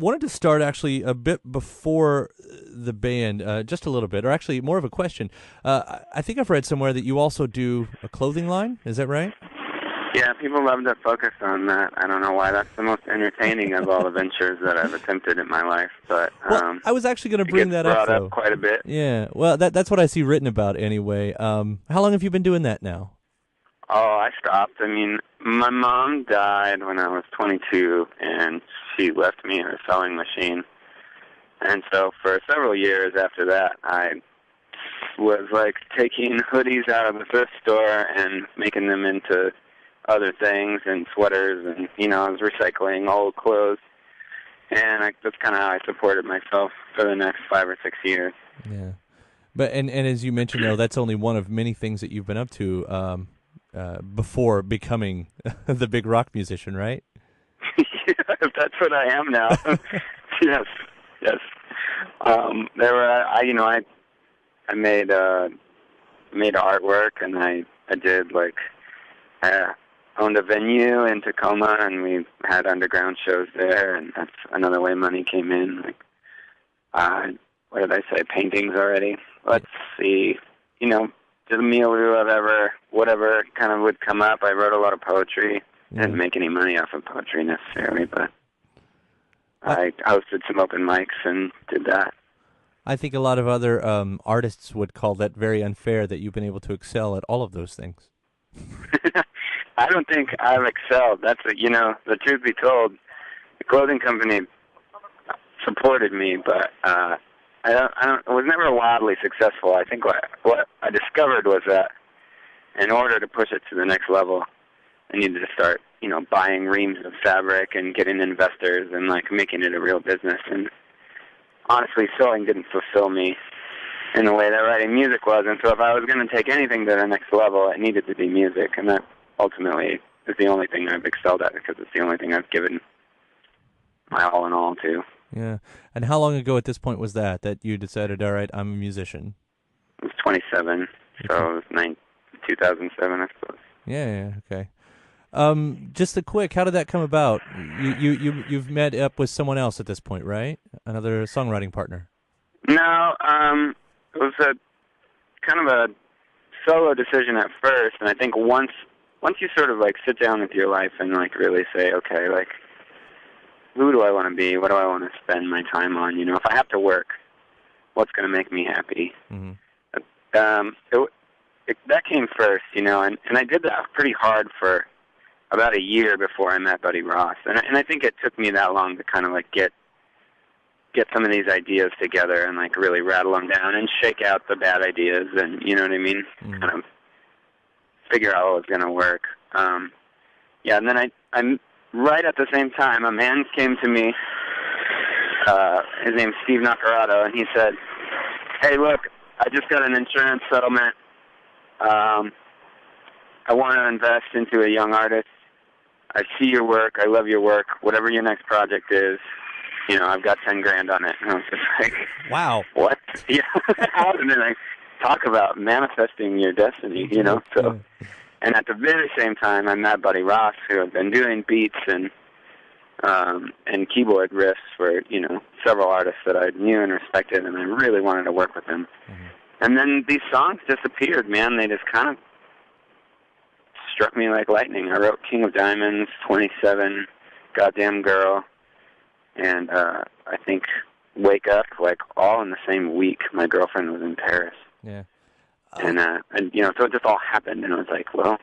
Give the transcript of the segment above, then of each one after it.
wanted to start actually a bit before the band, just a little bit, or actually more of a question. I think I've read somewhere that you also do a clothing line. Is that right? Yeah, people love to focus on that. I don't know why. That's the most entertaining of all the ventures that I've attempted in my life. But Well, I was actually going to it bring gets that up, brought up though. quite a bit. Yeah, well, that's what I see written about anyway. How long have you been doing that now? Oh, I stopped. I mean, my mom died when I was 22, and she left me her sewing machine. And so for several years after that, I was like taking hoodies out of the thrift store and making them into other things and sweaters, and I was recycling old clothes, and that's kind of how I supported myself for the next 5 or 6 years. Yeah, but and as you mentioned, though, that's only one of many things that you've been up to before becoming the big rock musician, right? Yeah, that's what I am now. Yes, yes. There were I made artwork, and I did like. Owned a venue in Tacoma, and we had underground shows there, and that's another way money came in. Like, what did I say? Paintings already. Let's see. Did a meal of whatever kind of would come up. I wrote a lot of poetry. Yeah. Didn't make any money off of poetry necessarily, but I hosted some open mics and did that. I think a lot of other artists would call that very unfair that you've been able to excel at all of those things. I don't think I've excelled. The truth be told, the clothing company supported me, but I was never wildly successful. I think what I discovered was that in order to push it to the next level, I needed to start, buying reams of fabric and getting investors and like making it a real business. And honestly, sewing didn't fulfill me in the way that writing music was. And so if I was going to take anything to the next level, it needed to be music, and that ultimately is the only thing I've excelled at because it's the only thing I've given my all in all to. Yeah. And how long ago at this point was that you decided, all right, I'm a musician? I was 27, so it was 2007, I suppose. Yeah, okay. Just a quick, how did that come about? You've met up with someone else at this point, right? Another songwriting partner. No, it was a kind of a solo decision at first, and I think once you sort of like sit down with your life and like really say, okay, like who do I want to be? What do I want to spend my time on? If I have to work, what's going to make me happy? Mm-hmm. That came first, and I did that pretty hard for about a year before I met Buddy Ross, and I think it took me that long to kind of like get some of these ideas together and like really rattle them down and shake out the bad ideas, and you know what I mean? Mm-hmm. Kind of figure out what was going to work. And then I'm right at the same time, a man came to me, his name's Steve Nacarado, and he said, hey, look, I just got an insurance settlement. I want to invest into a young artist. I see your work. I love your work. Whatever your next project is, I've got $10,000 on it. And I was just like, wow. What? Yeah. And then I talk about manifesting your destiny, So, and at the very same time, I met Buddy Ross, who had been doing beats and keyboard riffs for, several artists that I knew and respected, and I really wanted to work with him. Mm-hmm. And then these songs disappeared, man. They just kind of struck me like lightning. I wrote King of Diamonds, 27, Goddamn Girl, and I think Wake Up, like all in the same week. My girlfriend was in Paris. Yeah. And so it just all happened, and I was like, well,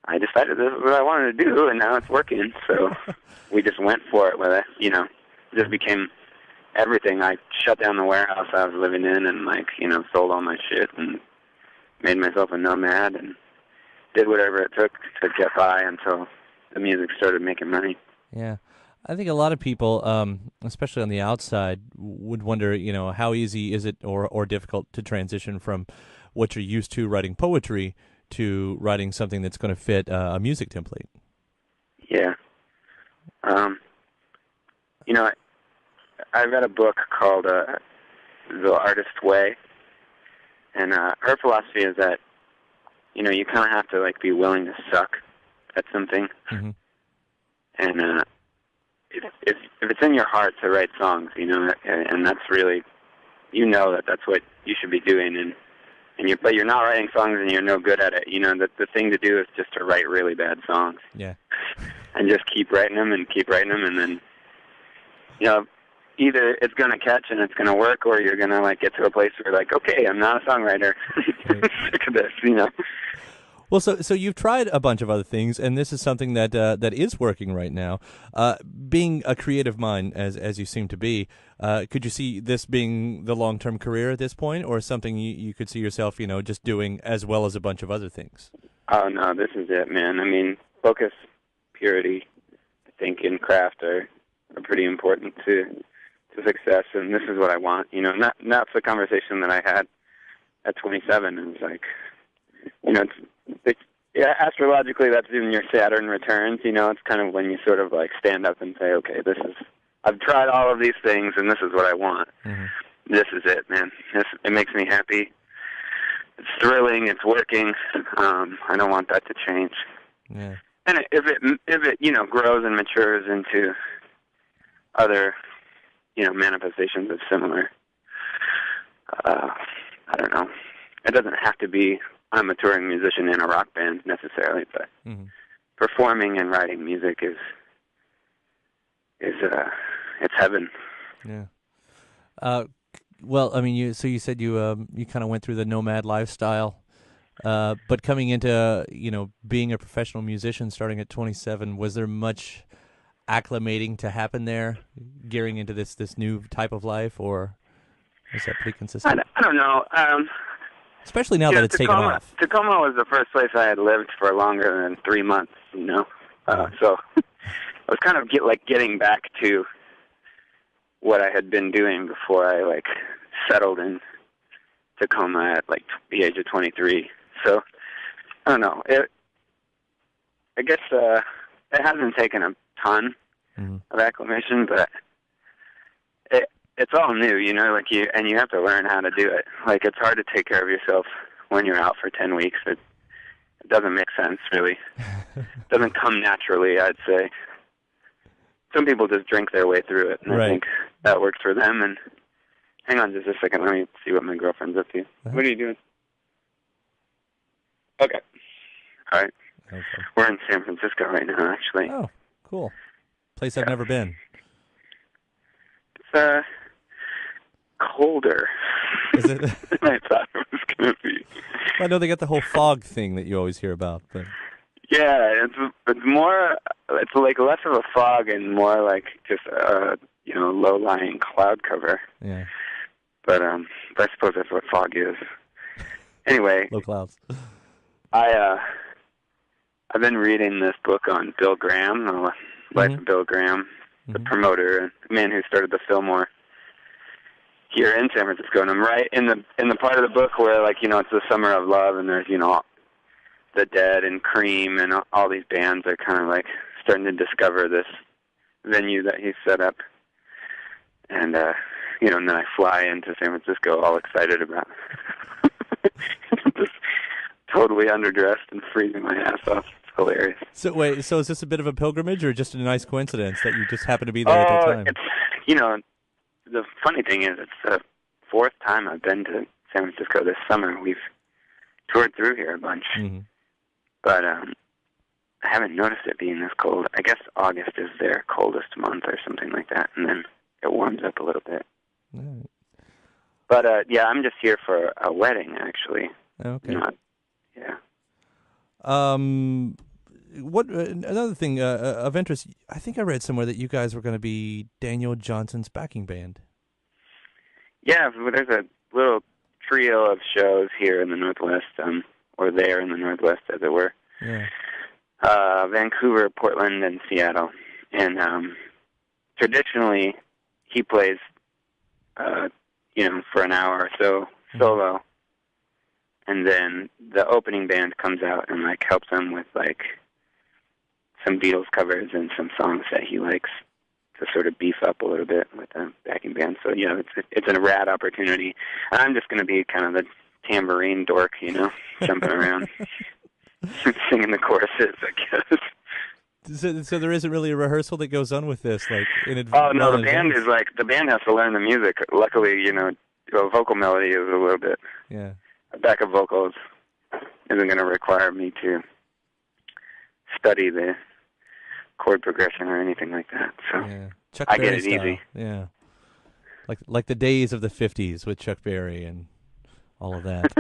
I decided this is what I wanted to do, and now it's working. So we just went for it with it, It just became everything. I shut down the warehouse I was living in and, sold all my shit and made myself a nomad and did whatever it took to get by until the music started making money. Yeah. I think a lot of people, especially on the outside, would wonder, how easy is it or difficult to transition from what you're used to writing poetry to writing something that's going to fit a music template. Yeah. I read a book called The Artist's Way, and her philosophy is that, you kind of have to, be willing to suck at something. Mm-hmm. And if it's in your heart to write songs, and that's really, that's what you should be doing, but you're not writing songs and you're no good at it. The thing to do is just to write really bad songs. Yeah. And just keep writing them, and then, either it's going to catch and it's going to work, or you're going to get to a place where okay, I'm not a songwriter. Right. Sick of this, Well, so you've tried a bunch of other things, and this is something that is working right now. Being a creative mind, as you seem to be, could you see this being the long-term career at this point, or something you could see yourself, just doing as well as a bunch of other things? Oh, no, this is it, man. I mean, focus, purity, I think, and craft are pretty important to success, and this is what I want. And that's the conversation that I had at 27. It was astrologically, that's in your Saturn returns. It's kind of when you sort of stand up and say, okay, I've tried all of these things, and this is what I want. Mm-hmm. This is it, man. It makes me happy. It's thrilling. It's working. I don't want that to change. Yeah. And if it grows and matures into other manifestations of similar, I don't know. It doesn't have to be I'm a touring musician in a rock band necessarily, but mm-hmm. performing and writing music is it's heaven. Yeah. Well, I mean, you said you kind of went through the Nomad Lifestyle, but coming into being a professional musician starting at 27, was there much acclimating to happen there, gearing into this new type of life, or is that pretty consistent? I don't know. Especially now that it's taken off. Tacoma was the first place I had lived for longer than 3 months, so I was kind of getting back to what I had been doing before I settled in Tacoma at the age of 23. So I don't know. I guess it hasn't taken a ton mm-hmm. of acclimation, but it's all new, and you have to learn how to do it. It's hard to take care of yourself when you're out for 10 weeks. It doesn't make sense, really. It doesn't come naturally, I'd say. Some people just drink their way through it, and right. I think that works for them. And hang on just a second. Let me see what my girlfriend's up to. Uh-huh. What are you doing? Okay. All right. Okay. We're in San Francisco right now, actually. Oh, cool. Place I've never been. It's colder Is it? than I thought it was going to be. I know they got the whole fog thing that you always hear about, but yeah, it's more. It's less of a fog and more just low-lying cloud cover. yeah, But I suppose that's what fog is. Anyway, low clouds. I've been reading this book on Bill Graham, the life mm-hmm. of Bill Graham, the mm-hmm. promoter, the man who started the Fillmore here in San Francisco. And I'm right in the part of the book where it's the summer of love, and there's the Dead and Cream and all these bands are kind of starting to discover this venue that he set up. And and then I fly into San Francisco all excited about just totally underdressed and freezing my ass off. It's hilarious. So wait, so is this a bit of a pilgrimage or just a nice coincidence that you just happen to be there at that time? It's, the funny thing is it's the fourth time I've been to San Francisco this summer. We've toured through here a bunch. Mm-hmm. But I haven't noticed it being this cold. I guess August is their coldest month or something like that, and then it warms up a little bit. Right. But, I'm just here for a wedding, actually. Okay. Yeah. What another thing of interest, I think I read somewhere that you guys were going to be Daniel Johnston's backing band. Yeah, there's a little trio of shows here in the Northwest, or there in the Northwest, as it were. Yeah. Vancouver, Portland, and Seattle. And traditionally, he plays, for an hour or so solo, and then the opening band comes out and helps him with some Beatles covers and some songs that he likes to sort of beef up a little bit with the backing band. So it's a rad opportunity. And I'm just going to be kind of the tambourine dork, jumping around, singing the choruses, I guess. So there isn't really a rehearsal that goes on with this, like in Oh no, well the band advance? is like the band has to learn the music. Luckily, a vocal melody is a little bit. Yeah. Backup vocals isn't going to require me to study the chord progression or anything like that. So Yeah. Chuck I Berry get it style. easy. Yeah. Like the days of the 50s with Chuck Berry and all of that.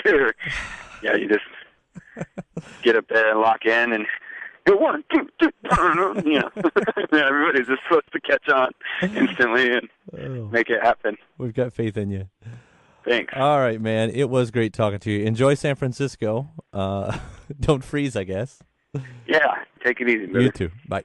Sure. Yeah, you just get up there and lock in and go 1, 2, 3, everybody's just supposed to catch on instantly and make it happen. We've got faith in you. Thanks. All right, man. It was great talking to you. Enjoy San Francisco. Don't freeze, I guess. Yeah, take it easy, brother. You too. Bye.